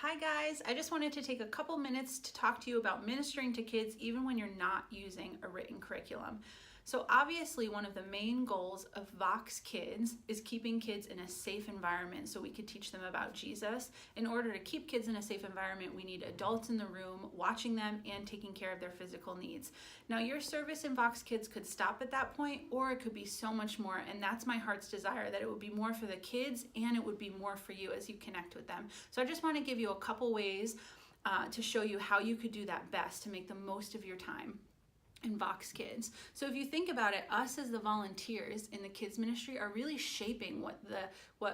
Hi guys, I just wanted to take a couple minutes to talk to you about ministering to kids even when you're not using a written curriculum. So obviously one of the main goals of VoxKids is keeping kids in a safe environment so we could teach them about Jesus. In order to keep kids in a safe environment, we need adults in the room watching them and taking care of their physical needs. Now your service in VoxKids could stop at that point, or it could be so much more, and that's my heart's desire, that it would be more for the kids and it would be more for you as you connect with them. So I just want to give you a couple ways to show you how you could do that best to make the most of your time in VoxKids. So if you think about it, us as the volunteers in the kids ministry are really shaping what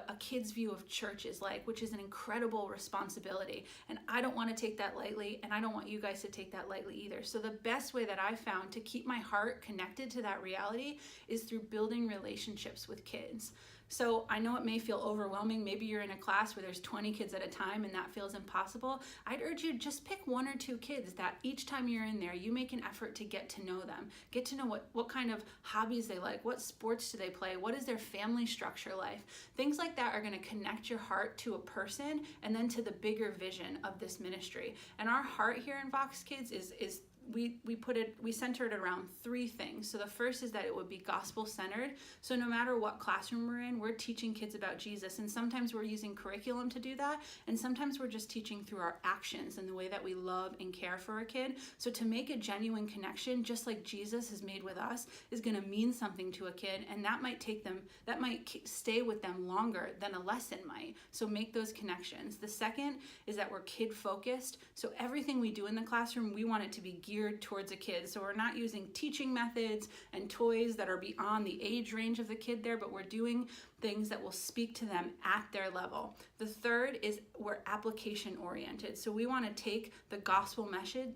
a kid's view of church is like, which is an incredible responsibility. And I don't want to take that lightly, and I don't want you guys to take that lightly either. So the best way that I found to keep my heart connected to that reality is through building relationships with kids. So I know it may feel overwhelming. Maybe you're in a class where there's 20 kids at a time and that feels impossible. I'd urge you just pick one or two kids that each time you're in there, you make an effort to get to know them. Get to know what kind of hobbies they like, what sports do they play, what is their family structure like. Things like that are going to connect your heart to a person and then to the bigger vision of this ministry. And our heart here in VoxKids is we center it around three things. So the first is that it would be gospel centered. So no matter what classroom we're in, we're teaching kids about Jesus. And sometimes we're using curriculum to do that. And sometimes we're just teaching through our actions and the way that we love and care for a kid. So to make a genuine connection, just like Jesus has made with us, is going to mean something to a kid. And that might stay with them longer than a lesson might. So make those connections. The second is that we're kid focused. So everything we do in the classroom, we want it to be geared towards a kid. So we're not using teaching methods and toys that are beyond the age range of the kid there, but we're doing things that will speak to them at their level. The third is we're application oriented. So we want to take the gospel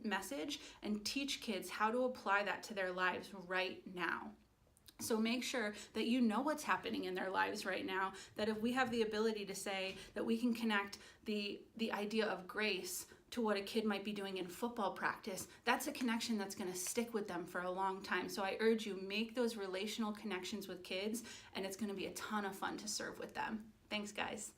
message and teach kids how to apply that to their lives right now. So make sure that you know what's happening in their lives right now, that if we have the ability to say that we can connect the idea of grace to what a kid might be doing in football practice, that's a connection that's going to stick with them for a long time. So I urge you, make those relational connections with kids, and it's going to be a ton of fun to serve with them. Thanks, guys.